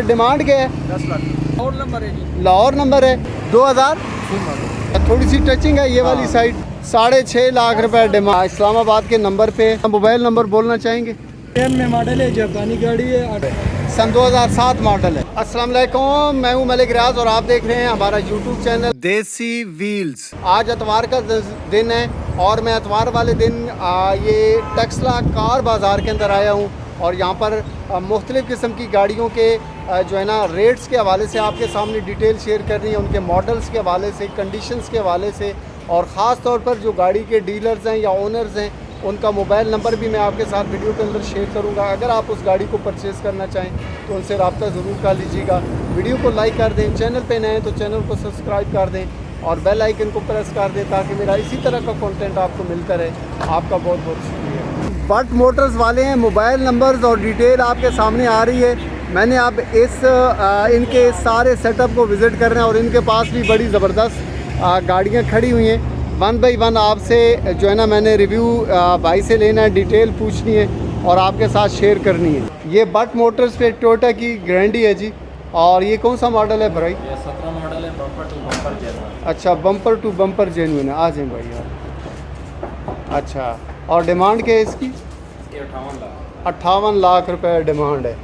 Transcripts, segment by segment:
Demand क्या है? 10 lakh. Lahore number है जी। लाहौर नंबर है 2000। थोड़ी सी टचिंग है ये वाली साइड। 6.5 लाख रुपए डिमांड। इस्लामाबाद के नंबर पे मोबाइल नंबर बोलना चाहेंगे? 10 में मॉडल है, जापानी गाड़ी है, सन 2007 मॉडल है। अस्सलाम वालेकुम, मैं हूं मलिक रियाज और आप देख रहे हैं हमारा यूट्यूब चैनल देसी व्हील्स। आज एतवार का दिन है और मैं एतवार वाले दिन ये टेक्सला कार बाज़ार के अंदर आया हूं और यहाँ पर मुख्तलिफ़ किस्म की गाड़ियों के जो है ना रेट्स के हवाले से आपके सामने डिटेल शेयर कर रही है, उनके मॉडल्स के हवाले से, कंडीशंस के हवाले से, और ख़ास तौर पर जो गाड़ी के डीलर्स हैं या ओनर्स हैं उनका मोबाइल नंबर भी मैं आपके साथ वीडियो के अंदर शेयर करूंगा। अगर आप उस गाड़ी को परचेज़ करना चाहें तो उनसे रब्ता ज़रूर कर लीजिएगा। वीडियो को लाइक कर दें, चैनल पे नए हैं तो चैनल को सब्सक्राइब कर दें और बेल आइकन को प्रेस कर दें ताकि मेरा इसी तरह का कंटेंट आपको मिलता रहे। आपका बहुत बहुत शुक्रिया। बट मोटर्स वाले हैं, मोबाइल नंबर्स और डिटेल आपके सामने आ रही है। मैंने अब इनके सारे सेटअप को विज़िट करना है और इनके पास भी बड़ी ज़बरदस्त गाड़ियाँ खड़ी हुई हैं। 1 बाई 1 आपसे जो है ना मैंने रिव्यू भाई से लेना है, डिटेल पूछनी है और आपके साथ शेयर करनी है। ये बट मोटर्स पे टोयोटा की गारंटी है जी। और ये कौन सा मॉडल है भाई? ये 17 मॉडल है, बम्पर टू बम्पर जेन्युइन। अच्छा, बम्पर टू बम्पर जेन्युइन है। आ जाए भाई यार। अच्छा, और डिमांड क्या है इसकी? 58 लाख। 58 लाख रुपए डिमांड है।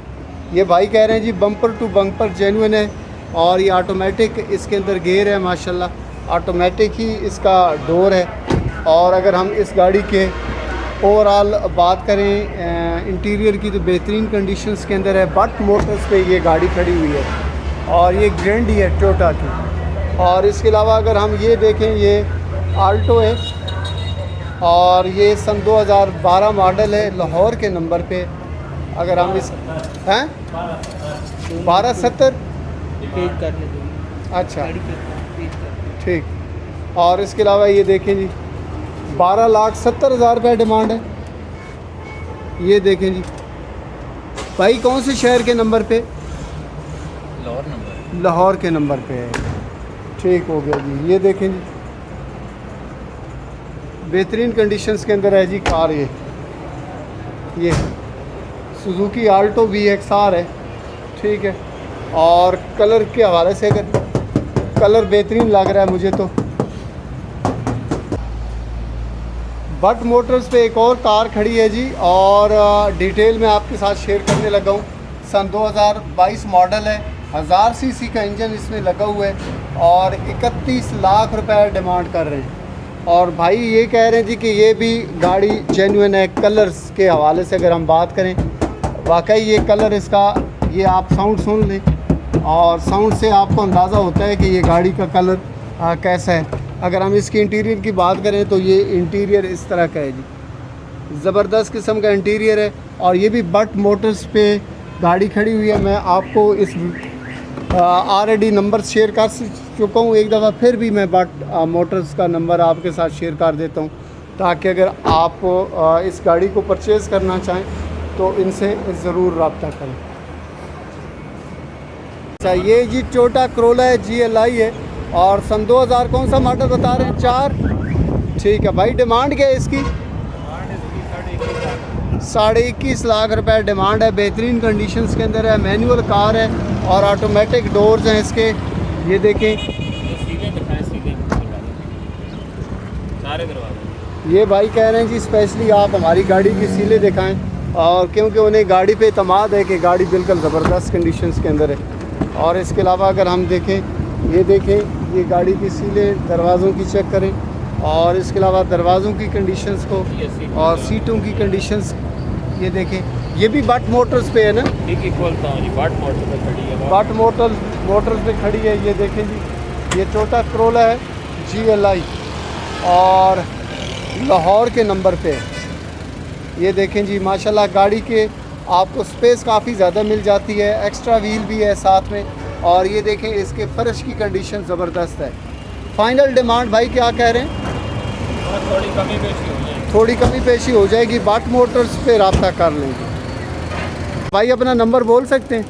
ये भाई कह रहे हैं जी बम्पर टू बम्पर जेन्युइन है और ये ऑटोमेटिक इसके अंदर गेयर है, माशाल्लाह ऑटोमेटिक ही इसका डोर है। और अगर हम इस गाड़ी के ओवरऑल बात करें इंटीरियर की तो बेहतरीन कंडीशंस के अंदर है। बट मोटर्स पे ये गाड़ी खड़ी हुई है और ये गारंटी है टोयोटा की। और इसके अलावा अगर हम ये देखें, ये आल्टो है और ये सन 2012 मॉडल है, लाहौर के नंबर पे। अगर हम इस हैं 1270 अच्छा ठीक। और इसके अलावा ये देखें जी 12,70,000 रुपये डिमांड है। ये देखें जी भाई कौन से शहर के नंबर पे? लाहौर नंबर। लाहौर के नंबर पे है। ठीक हो गया जी। ये देखें जी बेहतरीन कंडीशंस के अंदर है जी कार। ये सुजुकी आल्टो VXR है, ठीक है। और कलर के हवाले से अगर कलर बेहतरीन लग रहा है मुझे तो। बट मोटर्स पे एक और कार खड़ी है जी और डिटेल में आपके साथ शेयर करने लगा हूँ। सन 2022 मॉडल है, 1000 सीसी का इंजन इसमें लगा हुआ है और 31 लाख रुपए डिमांड कर रहे हैं। और भाई ये कह रहे हैं जी कि ये भी गाड़ी जेन्युइन है। कलर्स के हवाले से अगर हम बात करें, वाकई ये कलर इसका, ये आप साउंड सुन लें और साउंड से आपको अंदाज़ा होता है कि ये गाड़ी का कलर कैसा है। अगर हम इसकी इंटीरियर की बात करें तो ये इंटीरियर इस तरह का है जी, ज़बरदस्त किस्म का इंटीरियर है। और ये भी बट मोटर्स पे गाड़ी खड़ी हुई है। मैं आपको इस ऑलरेडी नंबर शेयर कर चुका हूँ एक दफ़ा, फिर भी मैं बट मोटर्स का नंबर आपके साथ शेयर कर देता हूँ ताकि अगर आप इस गाड़ी को परचेज़ करना चाहें तो इनसे ज़रूर रब्ता करें। अच्छा, ये जी टोयोटा करोला है, GLI है और सन 2000 कौन सा मॉडल बता रहे हैं? 4। ठीक है भाई। डिमांड क्या है इसकी? 21.5 लाख रुपए डिमांड है। बेहतरीन कंडीशंस के अंदर है, मैनुअल कार है और ऑटोमेटिक डोर्स हैं इसके। ये देखें सारे दरवाजे। ये भाई कह रहे हैं जी स्पेशली आप हमारी गाड़ी की सीलें दिखाएं, और क्योंकि उन्हें गाड़ी पे इतमाद है कि गाड़ी बिल्कुल ज़बरदस्त कंडीशंस के अंदर है। और इसके अलावा अगर हम देखें, ये देखें ये गाड़ी की सीलें, दरवाज़ों की चेक करें और इसके अलावा दरवाज़ों की कंडीशंस को और सीटों की कंडीशंस ये देखें। ये भी बट मोटर्स पे है ना? खोलता हूँ जी, बट मोटर पे खड़ी है। बट मोटर्स पे खड़ी है। ये देखें जी, ये टोयोटा करोला है GLI और लाहौर के नंबर पे है। ये देखें जी माशाल्लाह गाड़ी के आपको स्पेस काफ़ी ज़्यादा मिल जाती है, एक्स्ट्रा व्हील भी है साथ में। और ये देखें इसके फर्श की कंडीशन ज़बरदस्त है। फाइनल डिमांड भाई क्या कह रहे हैं? थोड़ी कमी पेशी हो जाएगी। थोड़ी कमी पेशी हो जाएगी। बट मोटर्स पे रब्ता कर लेंगे। भाई अपना नंबर बोल सकते हैं?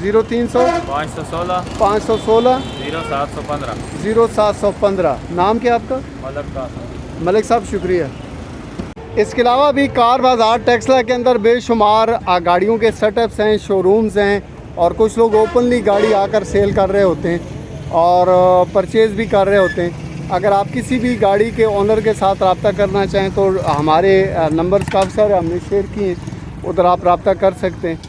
0300 516 516 0715। 0715। नाम क्या आपका? मलिक कासिम। मलिक साहब शुक्रिया। इसके अलावा भी कार बाज़ार टेक्सला के अंदर बेशुमार गाड़ियों के सेटअप्स हैं, शोरूम्स हैं, और कुछ लोग ओपनली गाड़ी आकर सेल कर रहे होते हैं और परचेज़ भी कर रहे होते हैं। अगर आप किसी भी गाड़ी के ओनर के साथ रब्ता करना चाहें तो हमारे नंबर्स काफ़ी सारे हमने शेयर किए हैं, उधर आप रब्ता कर सकते हैं।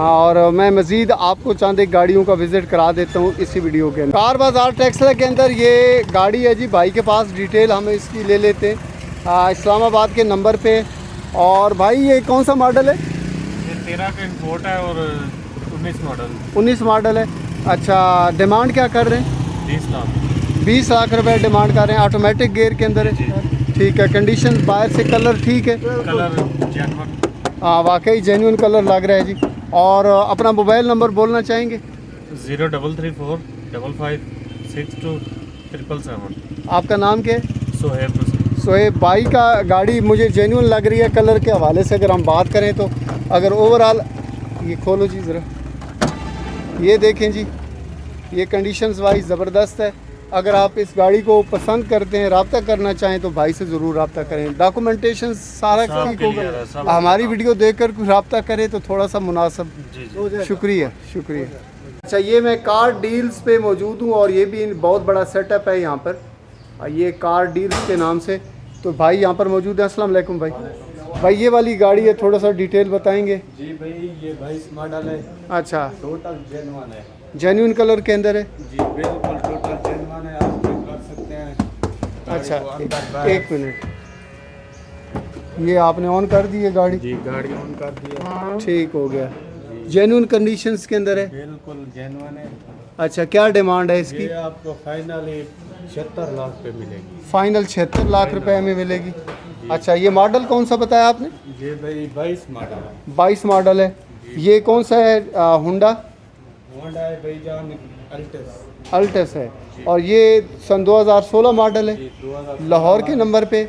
और मैं मज़ीद आपको चंद एक गाड़ियों का विज़िट करा देता हूँ इसी वीडियो के अंदर। कार बाज़ार टेक्सला के अंदर ये गाड़ी है जी, भाई के पास डिटेल हम इसकी ले लेते हैं इस्लामाबाद के नंबर पे। और भाई ये कौन सा मॉडल है? ये 13 का इंपोर्ट है और 19 मॉडल। 19 मॉडल है। अच्छा, डिमांड क्या कर रहे हैं? 20 लाख। 20 लाख रुपए डिमांड कर रहे हैं। ऑटोमेटिक गियर के अंदर है। ठीक है। कंडीशन बाहर से कलर ठीक है? Colour genuine. हाँ, वाकई जेन्युइन कलर लग रहा है जी। और अपना मोबाइल नंबर बोलना चाहेंगे? 0334 55 62 777। आपका नाम क्या है? सोहेब। सोहेब भाई का गाड़ी मुझे जेन्युइन लग रही है कलर के हवाले से। अगर हम बात करें तो अगर ओवरऑल, ये खोलो जी ज़रा, ये देखें जी, ये कंडीशंस वाइज ज़बरदस्त है। अगर आप इस गाड़ी को पसंद करते हैं, रब्ता करना चाहें तो भाई से ज़रूर रब्ता करें। डॉक्यूमेंटेशन सारा ठीक होगा। हमारी वीडियो देखकर रब्ता करें तो थोड़ा सा मुनासिब। शुक्रिया शुक्रिया। अच्छा, ये मैं कार डील्स पे मौजूद हूँ और ये भी बहुत बड़ा सेटअप है यहाँ पर, ये कार डील्स के नाम से। तो भाई यहाँ पर मौजूद है। अस्सलाम वालेकुम भाई। भाई ये वाली गाड़ी है, थोड़ा सा डिटेल बताएंगे? जी भाई, ये 22 मॉडल है। अच्छा, टोटल जेन्युइन है। जेन्युइन कलर के अंदर है जी बिल्कुल टोटल जेन्युइन है, आप चेक कर सकते हैं। अच्छा, एक मिनट, ये आपने ऑन कर दी है गाड़ी? जी गाड़ी ऑन कर दिया। ठीक हो गया। जेन्युइन कंडीशंस के अंदर है? बिल्कुल जेन्युइन है। अच्छा, क्या डिमांड है इसकी? ये आपको फाइनल 76 लाख पे मिलेगी। फाइनल 76 लाख रुपए में मिलेगी। अच्छा, ये मॉडल कौन सा बताया आपने? ये भाई 22 मॉडल है। 22 मॉडल है। ये कौन सा है? होंडा होंडा है भाईजान, अल्टस। अल्टस है। और ये सन 2016 मॉडल है, जी 2000 लाहौर के नंबर पे।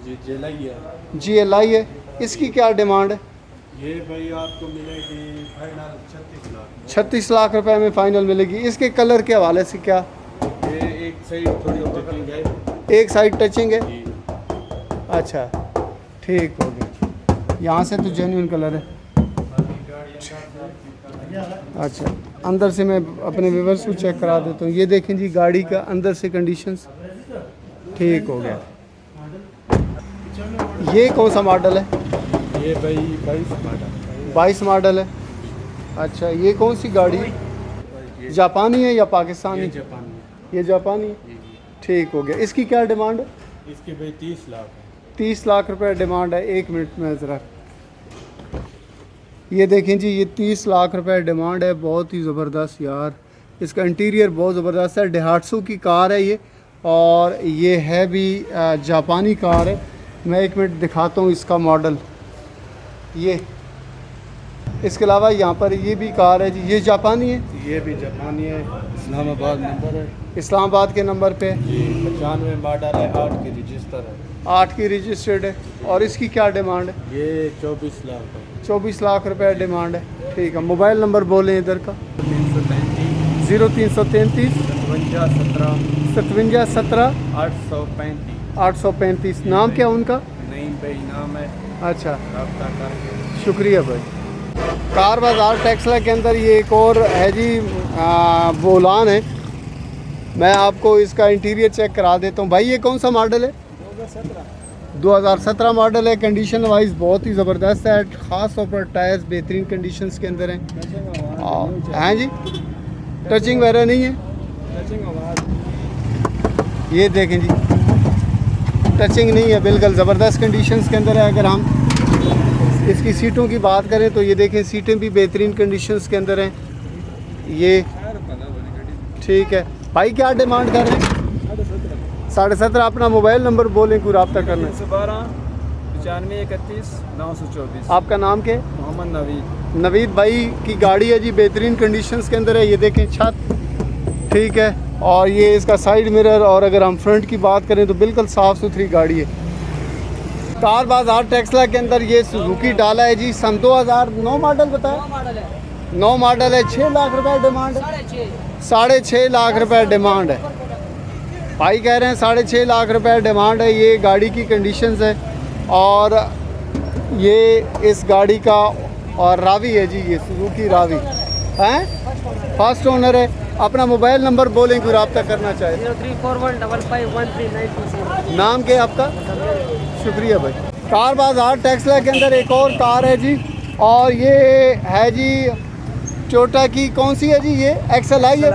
जी जेलाई है। GLI है। इसकी क्या डिमांड है? ये भाई आपको मिलेगी फाइनल 36 लाख। 36 लाख रुपए में फाइनल मिलेगी। इसके कलर के हवाले से क्या? ये एक साइड थोड़ी टचिंग है। एक साइड टचिंग है। जी अच्छा, ठीक हो गया। यहाँ से तो जेन्युइन कलर है। अच्छा, अंदर से मैं अपने व्यूअर्स को चेक करा देता हूँ। ये देखें जी, गाड़ी का अंदर से कंडीशंस ठीक हो गया। ये कौन सा मॉडल है? ये भाई 22 मॉडल। 22 मॉडल है। अच्छा, ये कौन सी गाड़ी है? जापानी है या पाकिस्तानी? ये जापानी। ये जापानी है। ठीक हो गया। इसकी क्या डिमांड है? इसकी भाई 30 लाख है। 30 लाख रुपए डिमांड है। एक मिनट में ज़रा, ये देखें जी, ये 30 लाख रुपए डिमांड है। बहुत ही ज़बरदस्त यार, इसका इंटीरियर बहुत ज़बरदस्त है। डेहाट्सू की कार है ये, और ये है भी जापानी कार है। मैं एक मिनट दिखाता हूँ इसका मॉडल। ये इसके अलावा यहाँ पर ये भी कार है जी, ये जापानी है। ये भी जापानी है, इस्लामाबाद नंबर है। इस्लामाबाद के नंबर पे जी 95 मॉडल है, 8 की रजिस्टर है। 8 की रजिस्टर्ड है। और इसकी क्या डिमांड है? ये 24 लाख है। 24 लाख रुपए डिमांड है। ठीक है। मोबाइल नंबर बोलें इधर का? 333 0333 57 17 57 17 835। 835। नाम क्या उनका? नहीं भाई नाम है, अच्छा, रब्ता करके। शुक्रिया भाई। कार बाज़ार टेक्सला के अंदर ये एक और है जी, बोलान है। मैं आपको इसका इंटीरियर चेक करा देता हूँ। भाई ये कौन सा मॉडल है? 2017 मॉडल है। कंडीशन वाइज बहुत ही ज़बरदस्त है। ख़ास तौर पर टायर्स बेहतरीन कंडीशंस के अंदर हैं। हैं जी, टचिंग वगैरह नहीं है। ये देखें जी, टचिंग नहीं है, बिल्कुल ज़बरदस्त कंडीशंस के अंदर है। अगर हम इसकी सीटों की बात करें तो ये देखें, सीटें भी बेहतरीन कंडीशंस के अंदर हैं। ये ठीक है। भाई क्या डिमांड कर रहे हैं? 17.5। अपना मोबाइल नंबर बोलें, कोई रब्ता करना है? 312 95 31 924। आपका नाम क्या है? मोहम्मद नवीद। नवीद भाई की गाड़ी है जी, बेहतरीन कंडीशंस के अंदर है। ये देखें छत ठीक है, और ये इसका साइड मिरर, और अगर हम फ्रंट की बात करें तो बिल्कुल साफ़ सुथरी गाड़ी है। कार बाज़ार टेक्सला के अंदर ये सुजुकी डाला है जी, सन 2009 मॉडल बताया। 9 मॉडल है। 6 लाख रुपए डिमांड है। 6.5 लाख रुपए डिमांड है। भाई कह रहे हैं 6.5 लाख रुपए डिमांड है। ये गाड़ी की कंडीशंस है, और ये इस गाड़ी का और रावी है जी, ये सुजुकी रावी हैं, फर्स्ट ओनर है। अपना मोबाइल नंबर बोलें कोई रब्ता करना चाहे। 0341551327। नाम क्या है आपका? शुक्रिया भाई। कार बाजार टेक्सला के अंदर एक और कार है जी, और ये है जी टोयोटा की, कौन सी है जी? ये XLI है।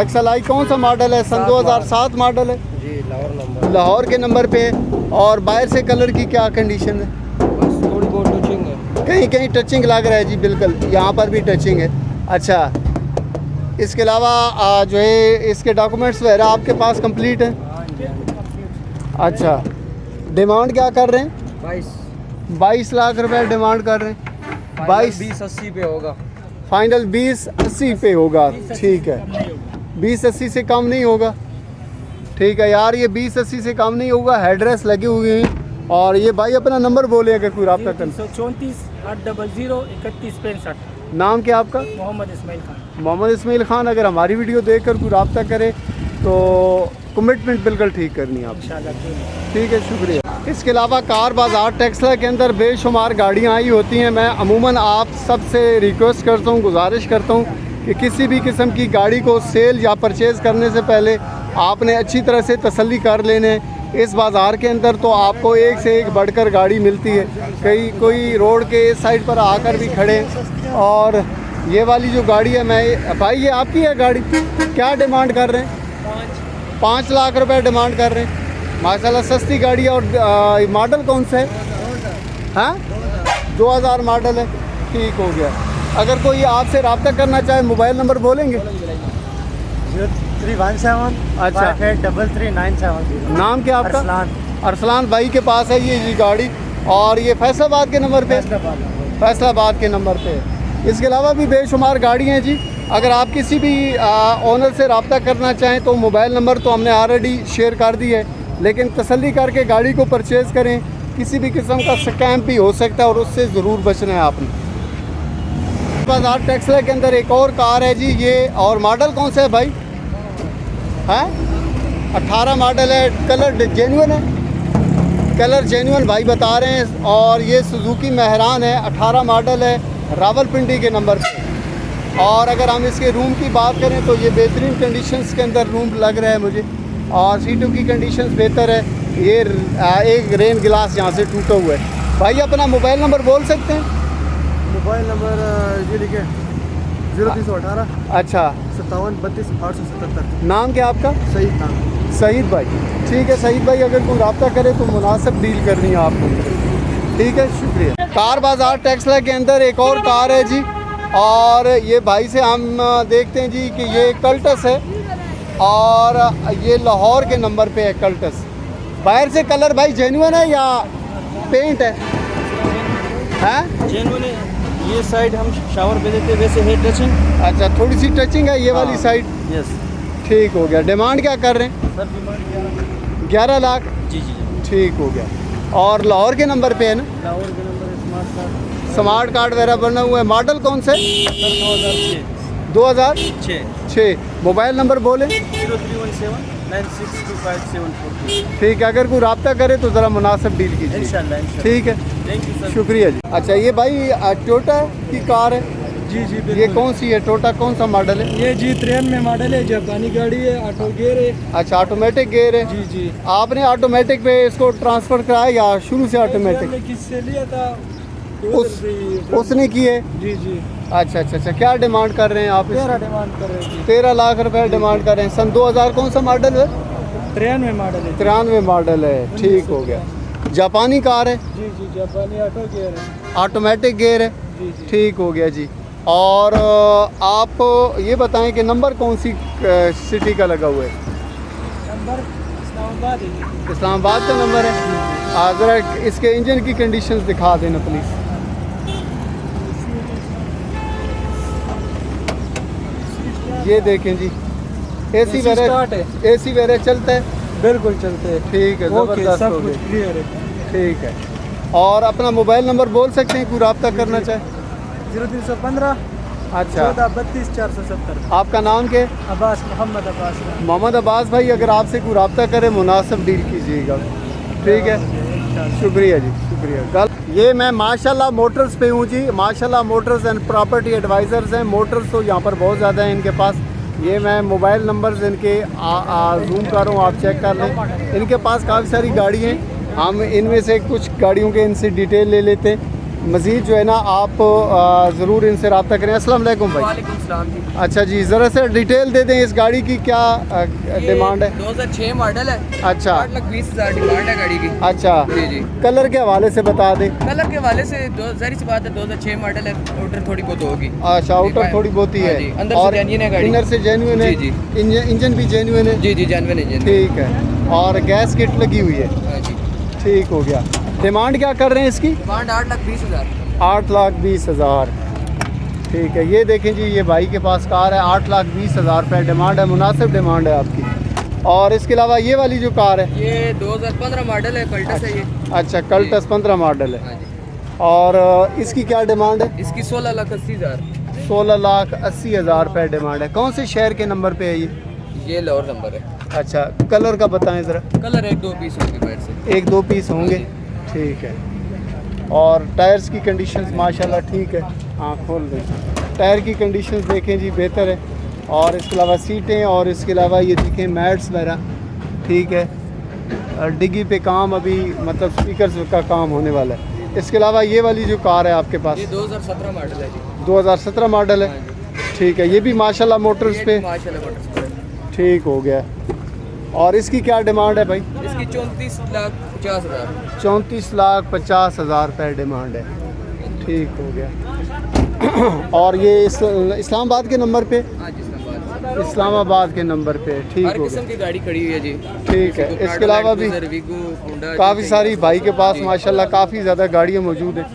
XLI कौन सा मॉडल है? सन 2007 मॉडल है जी, लाहौर नंबर। लाहौर के नंबर पे है। और बाहर से कलर की क्या कंडीशन है? बस थोड़ी बहुत टचिंग है। कहीं कहीं टचिंग लग रहा है जी, बिल्कुल यहाँ पर भी टचिंग है। अच्छा, इसके अलावा जो है इसके डॉक्यूमेंट्स वगैरह आपके पास कंप्लीट है? अच्छा, डिमांड क्या कर रहे हैं? 22 लाख रुपए डिमांड कर रहे हैं। 20-80 पे होगा। फाइनल 20-80 पे होगा, ठीक है। 20-80 से कम नहीं होगा, ठीक है यार, ये 20-80 से कम नहीं होगा। हेडरेस्ट लगी हुई है। और ये भाई अपना नंबर बोले अगर कोई रब्ता करना। 334-800-3165। नाम क्या आपका? मोहम्मद इस्माइल खान। मोहम्मद इस्माइल खान। अगर हमारी वीडियो देखकर कोई रब्ता करे तो कमिटमेंट बिल्कुल ठीक करनी है आप, ठीक है, शुक्रिया। इसके अलावा कार बाजार टेक्सला के अंदर बेशुमार गाड़ियाँ आई होती हैं। मैं अमूमन आप सबसे रिक्वेस्ट करता हूँ, गुजारिश करता हूँ कि किसी भी किस्म की गाड़ी को सेल या परचेज़ करने से पहले आपने अच्छी तरह से तसल्ली कर लेने। इस बाज़ार के अंदर तो आपको एक से एक बढ़कर गाड़ी मिलती है। कोई रोड के इस साइड पर आकर भी खड़े। और ये वाली जो गाड़ी है, मैं भाई ये आपकी है गाड़ी, क्या डिमांड कर रहे हैं? 5 लाख रुपए डिमांड कर रहे हैं। माशाल्लाह सस्ती गाड़ी है। और मॉडल कौन सा है? हाँ, 2000 मॉडल है, ठीक हो गया। अगर कोई आपसे रब्ता करना चाहे मोबाइल नंबर बोलेंगे? 0317 अच्छा, 5833 नाम क्या आपका? अरसलान। अरसलान भाई के पास है ये गाड़ी, और ये फैसलाबाद के नंबर पे, फैसलाबाद के नंबर पे है। इसके अलावा भी बेशुमार गाड़ी हैं जी। अगर आप किसी भी ओनर से रब्ता करना चाहें तो मोबाइल नंबर तो हमने ऑलरेडी शेयर कर दी है, लेकिन तसल्ली करके गाड़ी को परचेज़ करें। किसी भी किस्म का स्कैम भी हो सकता है और उससे ज़रूर बचना है आपने। बाजार टेक्सला के अंदर एक और कार है जी ये, और मॉडल कौन सा है भाई? हैं, 18 मॉडल है। कलर जेन्युइन है, कलर जेन्युइन भाई बता रहे हैं। और ये सुजुकी मेहरान है, 18 मॉडल है, रावलपिंडी के नंबर पे। और अगर हम इसके रूम की बात करें तो ये बेहतरीन कंडीशंस के अंदर रूम लग रहा है मुझे, और सीटों की कंडीशंस बेहतर है। ये एक रेन गिलास यहाँ से टूटा हुआ है। भाई अपना मोबाइल नंबर बोल सकते हैं? मोबाइल नंबर ये लिखे 0318 अच्छा, 5732 नाम क्या आपका? सही नाम। सईद भाई, ठीक है सईद भाई, अगर कोई रब्ता करे तो मुनासिब डील करनी है आपको, ठीक है, शुक्रिया। कार बाजार टेक्सला के अंदर एक और कार है जी, और ये भाई से हम देखते हैं जी कि ये कल्टस है, और ये लाहौर के नंबर पे है कल्टस। बाहर से कलर भाई जेन्युइन है या पेंट है? हैं, जेन्युइन है। ये साइड हम शावर पे देते वैसे है टचिंग। अच्छा, थोड़ी सी टचिंग है ये वाली साइड, यस। ठीक हो गया। डिमांड क्या कर रहे हैं? सर डिमांड 11 लाख, जी जी। ठीक हो गया। और लाहौर के नंबर पे है ना? लाहौर के number smart card. Smart card वगैरह बना हुआ है। मॉडल कौन से? 2006। मोबाइल नंबर बोलें? 0317962574। ठीक है, अगर कोई रब्ता करे तो ज़रा मुनासिब डील कीजिए, इंशाल्लाह। ठीक है, थैंक यू सर। शुक्रिया जी। अच्छा, ये भाई टोयोटा की कार है, जी जी ये कौन सी है? टोयोटा कौन सा मॉडल है? ये G93 मॉडल है, जापानी गाड़ी है, ऑटो गियर है। अच्छा, ऑटोमेटिक गियर है। जी जी। आपने ऑटोमेटिक पे इसको ट्रांसफ़र कराया या शुरू से ऑटोमेटिक? हमने किससे लिया था? उसने की है। जी जी। अच्छा अच्छा अच्छा, क्या डिमांड कर रहे हैं आप? 13 डिमांड कर रहे हैं। 13 लाख रुपए डिमांड कर रहे हैं। सन 2000 कौन सा मॉडल है? 93 मॉडल है। 93 मॉडल है, ठीक हो गया। जापानी कार है, जी जी, जापानी ऑटो गियर है। ऑटोमेटिक गियर है, जी जी। ठीक हो गया जी। और आप ये बताएं कि नंबर कौन सी सिटी का लगा हुआ है? नंबर इस्लामाबाद है। इस्लामाबाद का नंबर है। ज़रा इसके इंजन की कंडीशंस दिखा देना प्लीज़। ये देखें जी, एसी वगैरह चलता है? बिल्कुल चलते हैं। ठीक है, ज़बरदस्त सब हो कुछ गया, क्लियर है। ठीक है। और अपना मोबाइल नंबर बोल सकते हैं कोई रब्ता करना चाहे? 0315 अच्छा, 1432 470। आपका नाम क्या है? अब्बास, मोहम्मद अब्बास। मोहम्मद अब्बास भाई, अगर आपसे कोई रब्ता करे मुनासिब डील कीजिएगा, ठीक है, शुक्रिया जी, शुक्रिया। ये मैं माशाल्लाह मोटर्स पे हूँ जी। माशाल्लाह मोटर्स एंड प्रॉपर्टी एडवाइज़र्स हैं। मोटर्स तो यहाँ पर बहुत ज़्यादा हैं इनके पास। ये मैं मोबाइल नंबर्स इनके जूम कर रहा हूँ, आप चेक कर लें। इनके पास काफ़ी सारी गाड़ी हैं, हम इनमें से कुछ गाड़ियों के इनसे डिटेल ले लेते हैं। मज़ीद जो है ना आप ज़रूर इनसे रब्ता करें। अस्सलाम वालेकुम भाई। वालेकुम सलाम जी। अच्छा जी, ज़रा से डिटेल दे दें इस गाड़ी की, क्या डिमांड है? 2006 मॉडल है। अच्छा, 8,20,000 डिमांड है गाड़ी की। अच्छा जी जी। कलर के हवाले से बता दें। कलर के हवाले से जाहिर सी बात है 2006 मॉडल है, आउटर थोड़ी बहुत होगी। अच्छा, आउटर थोड़ी बहुत ही हाँ है जी, अंदर से जेन्युइन है गाड़ी। इनर से जेन्युइन है। जी इंजन भी जेन्युइन है। जी जी, जेन्युइन है। ठीक है, और गैस किट लगी हुई है। हाँ जी। ठीक हो गया। डिमांड क्या कर रहे हैं इसकी? डिमांड 8,20,000। 8,20,000। ठीक है, ये देखें जी, ये भाई के पास कार है। 8,20,000 रुपये डिमांड है, मुनासिब डिमांड है आपकी। और इसके अलावा ये वाली जो कार है, ये 2015 मॉडल है, कल्टस है ये। अच्छा, कल्टस 15 मॉडल है। हाँ जी। और इसकी क्या डिमांड है? इसकी 16,80,000। 16,80,000 रुपये डिमांड है। कौन से शहर के नंबर पे है ये? ये लोअर नंबर है। अच्छा, कलर का बताएं ज़रा। कलर 1-2 पीस होंगे बाहर से। 1-2 पीस होंगे। ठीक है। और टायर्स की कंडीशंस माशाल्लाह ठीक है। हाँ, खोल दें। टायर की कंडीशंस देखें जी, बेहतर है। और इसके अलावा सीटें, और इसके अलावा ये देखें मैट्स वगैरह ठीक है। डिग्गी पे काम अभी, मतलब स्पीकर्स का काम होने वाला है। इसके अलावा ये वाली जो कार है आपके पास, ये 2017 मॉडल है जी। 2017 मॉडल है। ठीक है, ये भी माशाल्लाह मोटर्स पे माशाल्लाह मोटर्स पे है। ठीक हो गया। और इसकी क्या डिमांड है भाई? इसकी 34,50,000। 34,50,000 रुपये डिमांड है। ठीक हो गया। और ये इस्लामाबाद के नंबर पे? हाँ जी, इस्लामाबाद। इस्लामाबाद के नंबर पे। ठीक हर हो किस्म गया। की गाड़ी खड़ी हुई है जी। ठीक है, इसके अलावा भी काफ़ी सारी भाई के पास माशाल्लाह काफ़ी ज़्यादा गाड़ियाँ मौजूद हैं।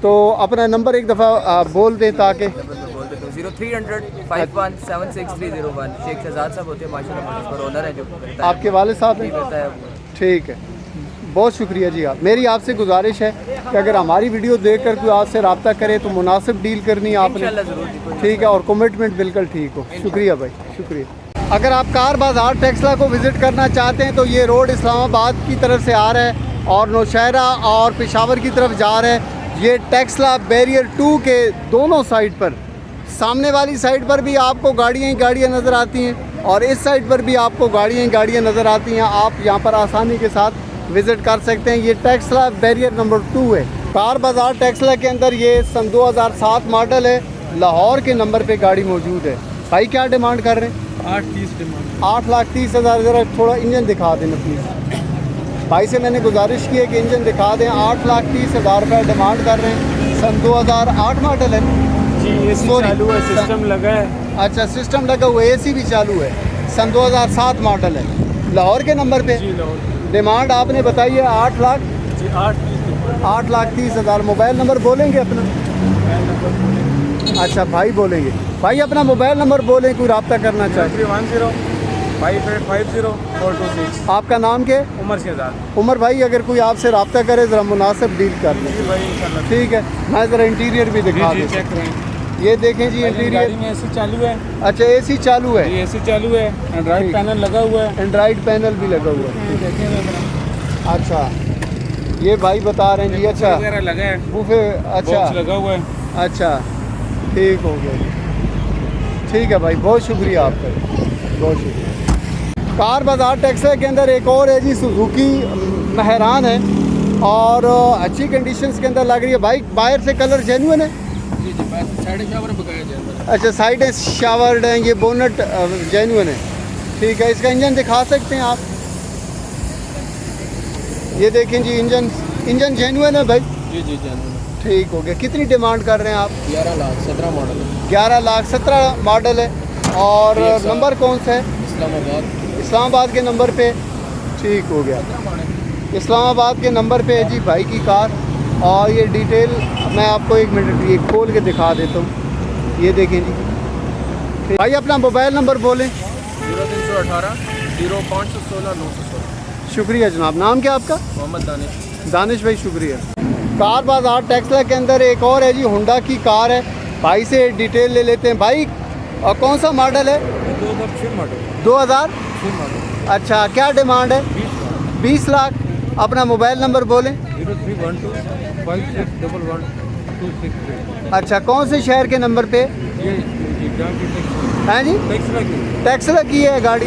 तो अपना नंबर एक दफ़ा बोल दें ताकि। 0300 5176 शेख शहजाद साहब होते हैं माशाल्लाह मोटर्स पर ओनर है जो। आपके वालिद साहब हैं? बताया ठीक है, बहुत शुक्रिया जी। आप, मेरी आपसे गुजारिश है कि अगर हमारी वीडियो देखकर कोई आपसे रब्ता करे तो मुनासिब डील करनी है आपने। इंशाल्लाह ज़रूर जी। ठीक है, और कमिटमेंट बिल्कुल ठीक हो। शुक्रिया भाई, शुक्रिया। अगर आप कार बाज़ार टेक्सला को विज़िट करना चाहते हैं तो ये रोड इस्लामाबाद की तरफ से आ रहा है और नौशहरा और पेशावर की तरफ जा रहा है। ये टेक्सला बैरियर 2 के दोनों साइड पर, सामने वाली साइड पर भी आपको गाड़ियाँ ही गाड़ियाँ नज़र आती हैं और इस साइड पर भी आपको गाड़ियाँ ही गाड़ियाँ नज़र आती हैं। आप यहाँ पर आसानी के साथ विज़िट कर सकते हैं। ये टेक्सला बैरियर नंबर 2 है। कार बाज़ार टेक्सला के अंदर ये सन 2007 मॉडल है, लाहौर के नंबर पे गाड़ी मौजूद है। भाई क्या डिमांड कर रहे हैं? 8,30 डिमांड। 8,30,000। ज़रा थोड़ा इंजन दिखा देना प्लीज़। भाई से मैंने गुजारिश की है कि इंजन दिखा दें। 8,30,000 रुपये डिमांड कर रहे हैं। सन 2008 मॉडल है जी, एसी चालू है, सिस्टम लगा है। अच्छा, सिस्टम लगा हुआ है, एसी भी चालू है। सन 2007 मॉडल है, लाहौर के नंबर पे। जी लाहौर। डिमांड आपने बताई है 8 लाख। जी 8,30। 8,30,000। मोबाइल नंबर बोलेंगे अपना? अच्छा, भाई बोलेंगे। भाई अपना मोबाइल नंबर बोलें, कोई रब्ता करना चाहे। 310 5850 426। आपका नाम क्या है? उमर शहजाद। उमर भाई, अगर कोई आपसे रब्ता करे ज़रा मुनासिब डील कर लें। जी भाई इंशाल्लाह। ठीक है, मैं ज़रा इंटीरियर भी दिखा जी दूँ। चेक करें। ये देखें जी, गाड़ी इंटीरियर। में एसी चालू है। अच्छा, एसी चालू है, ये एसी चालू है, एंड्रॉइड ठीक। पैनल लगा हुआ है। एंड्रॉइड पैनल भी लगा हुआ है। देखें जरा। अच्छा, ये भाई बता रहे हैं जी। अच्छा, वगैरह लगा है, बूफे। अच्छा बॉक्स लगा हुआ है। अच्छा, ठीक हो गया। ठीक है भाई, बहुत शुक्रिया आपका, बहुत शुक्रिया। कार बाज़ार टेक्सला के अंदर एक और है जी, सुजुकी मेहरान है और अच्छी कंडीशंस के अंदर लग रही है। बाइक बाहर से कलर जेन्युइन है। जी जी, साइड शावर बकाया जाता है। अच्छा, साइड शावर्ड हैं, ये बोनट जेन्युइन है। ठीक है, इसका इंजन दिखा सकते हैं आप? ये देखें जी, इंजन जेन्युइन है भाई। जी जी जी। ठीक हो गया। कितनी डिमांड कर रहे हैं आप? 11,17 मॉडल है। 11,17 मॉडल है। और नंबर कौन सा है? इस्लामाबाद। इस्लामाबाद के नंबर पे। ठीक हो गया, इस्लामाबाद के नंबर पे है जी भाई की कार। और ये डिटेल मैं आपको 1 मिनट ये खोल के दिखा देता हूँ। ये देखें जी। ठीक। भाई अपना मोबाइल नंबर बोलें। 0318 0516 916। शुक्रिया जनाब। नाम क्या आपका? मोहम्मद दानिश। दानिश भाई, शुक्रिया। कार बाज़ार टेक्सला के अंदर एक और है जी, होंडा की कार है। भाई से डिटेल ले लेते हैं। भाई और कौन सा मॉडल है? 2006 मॉडल। 2000। मॉडल। अच्छा, क्या डिमांड है? 20 लाख। अपना मोबाइल नंबर बोलें। 031256111263। अच्छा, कौन से शहर के नंबर पे? ये हैं जी, टैक्स लगी है गाड़ी।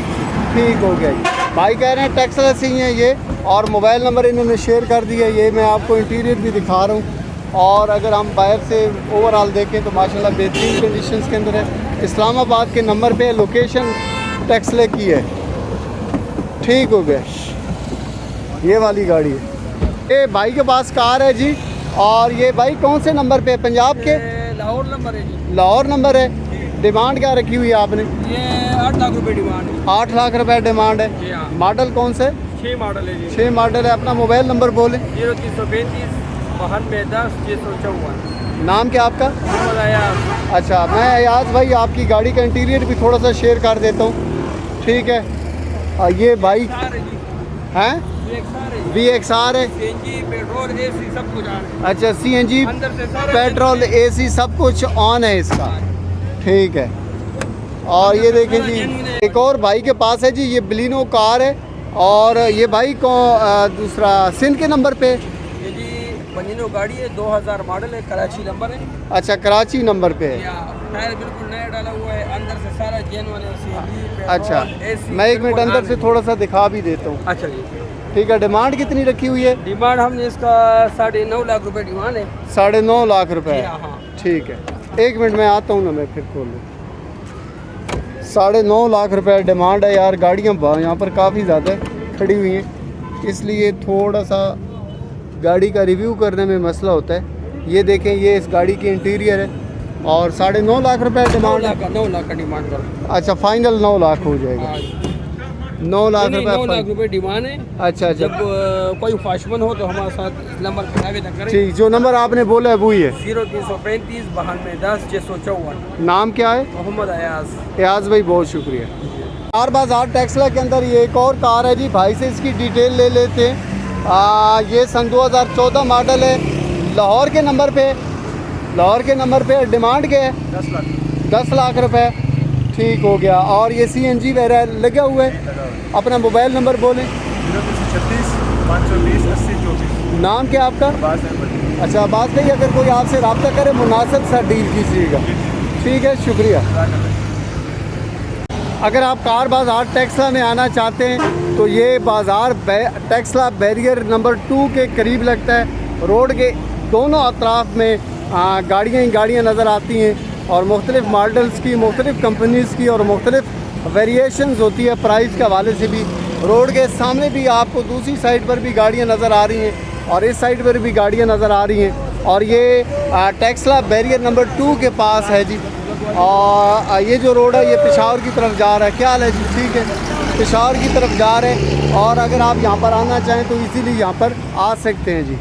ठीक हो गया जी। भाई कह रहे हैं टैक्स से ही है ये, और मोबाइल नंबर इन्होंने शेयर कर दिया। ये मैं आपको इंटीरियर भी दिखा रहा हूँ, और अगर हम बाहर से ओवरऑल देखें तो माशाल्लाह बेहतरीन कंडीशंस के अंदर है। इस्लामाबाद के नंबर पे लोकेशन टैक्स की है। ठीक हो गया, ये वाली गाड़ी है। ये भाई के पास कार है जी, और ये भाई कौन से नंबर पे है? पंजाब के लाहौर नंबर है जी। लाहौर नंबर है। डिमांड क्या रखी हुई है आपने? ये 8 लाख रुपए डिमांड है। 8 लाख रुपए डिमांड है। जी हाँ। मॉडल कौन से? 6 मॉडल है जी। 6 मॉडल है। अपना मोबाइल नंबर बोलें। 0335 9210 654। नाम क्या आपका? मोहम्मद अयाज। अच्छा, मैं अयाज भाई आपकी गाड़ी का इंटीरियर भी थोड़ा सा शेयर कर देता हूँ। ठीक है, ये भाई हैं VXR है। सीएनजी पेट्रोल एसी सब कुछ आ रहा है। अच्छा, CNG अंदर से सारा पेट्रोल AC सब कुछ ऑन है इसका। ठीक है, और ये देखें जी, एक और भाई के पास है जी, ये बलिनो कार है। और ये भाई को दूसरा सिंध के नंबर पे। ये जी बलिनो गाड़ी है, 2000 मॉडल है, कराची नंबर है। अच्छा, कराची नंबर पे है। टायर बिल्कुल नया डाला हुआ है, अंदर से सारा जेन्युइन है। सीएनजी अच्छा, मैं 1 मिनट अंदर से थोड़ा सा दिखा भी देता हूँ। अच्छा जी। ठीक है, डिमांड कितनी रखी हुई है? डिमांड हमने इसका 9.5 लाख रुपए डिमांड है। 9.5 लाख रुपए। हाँ। ठीक है, 1 मिनट में आता हूँ ना, मैं फिर खोल लूँ। 9.5 लाख रुपए डिमांड है यार। गाड़ियाँ यहाँ पर काफ़ी ज़्यादा खड़ी हुई हैं, इसलिए थोड़ा सा गाड़ी का रिव्यू करने में मसला होता है। ये देखें, ये इस गाड़ी की इंटीरियर है, और 9.5 लाख रुपए डिमांड है। 9 लाख का डिमांड कर। अच्छा, फाइनल 9 लाख हो जाएगा। 9 लाख रुपए। 9 लाख रुपए डिमांड है। अच्छा, जब कोई ख्वाहिशमंद हो तो हमारे साथ इस नंबर पर राबिता करें। ठीक, जो नंबर आपने बोला है वही है। 0335 9210 654। नाम क्या है? मोहम्मद अयाज। एयाज भाई, बहुत शुक्रिया। कार बाजार टेक्सला के अंदर ये एक और कार है जी। भाई से इसकी डिटेल ले लेते हैं। ये सन 2014 मॉडल है, लाहौर के नंबर पे। लाहौर के नंबर पे डिमांड क्या है? 10 लाख रुपए। ठीक हो गया, और ये CNG वगैरह लगा हुआ है। अपना मोबाइल नंबर बोलें। 0336 520 80 34। नाम क्या आपका? अच्छा, अब्बास भाई, अगर कोई आपसे रब्ता करे मुनासिब सा डील कीजिएगा। ठीक है, शुक्रिया। अगर आप कार बाज़ार टेक्सला में आना चाहते हैं तो ये बाज़ार टेक्सला बैरियर नंबर 2 के करीब लगता है। रोड के दोनों अतराफ में गाड़ियाँ ही गाड़ियाँ नज़र आती हैं, और मुख्तलिफ़ मॉडल्स की, मुख्तलिफ़ कंपनीज़ की, और मुख्तलिफ़ वेरिएशंस होती है प्राइस के हवाले से भी। रोड के सामने भी आपको दूसरी साइड पर भी गाड़ियाँ नज़र आ रही हैं, और इस साइड पर भी गाड़ियाँ नज़र आ रही हैं। और ये टेक्सला बैरियर नंबर 2 के पास है जी। और ये जो रोड है ये पेशावर की तरफ जा रहा है। क्या हाल है जी? ठीक है, पेशावर की तरफ जा रहे हैं, और अगर आप यहाँ पर आना चाहें तो इजीली यहाँ पर आ सकते हैं जी।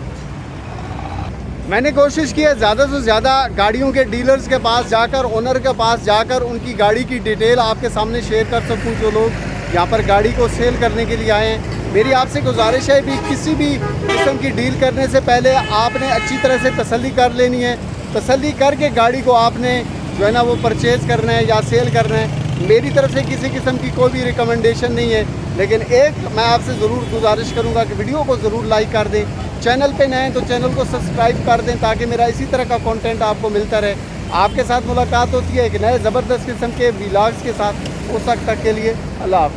मैंने कोशिश की है ज़्यादा से ज़्यादा गाड़ियों के डीलर्स के पास जाकर, ओनर के पास जाकर उनकी गाड़ी की डिटेल आपके सामने शेयर कर सकूं, जो लोग यहाँ पर गाड़ी को सेल करने के लिए आए हैं। मेरी आपसे गुजारिश है भी किसी भी किस्म की डील करने से पहले आपने अच्छी तरह से तसल्ली कर लेनी है। तसल्ली करके गाड़ी को आपने जो है ना वो परचेज़ करना है या सेल करना है। मेरी तरफ से किसी किस्म की कोई भी रिकमेंडेशन नहीं है, लेकिन एक मैं आपसे ज़रूर गुजारिश करूँगा कि वीडियो को ज़रूर लाइक कर दें। चैनल पे नए हैं तो चैनल को सब्सक्राइब कर दें, ताकि मेरा इसी तरह का कंटेंट आपको मिलता रहे। आपके साथ मुलाकात होती है एक नए ज़बरदस्त किस्म के व्लॉग्स के साथ। उस वक्त तक के लिए अल्लाह हाफ़िज़।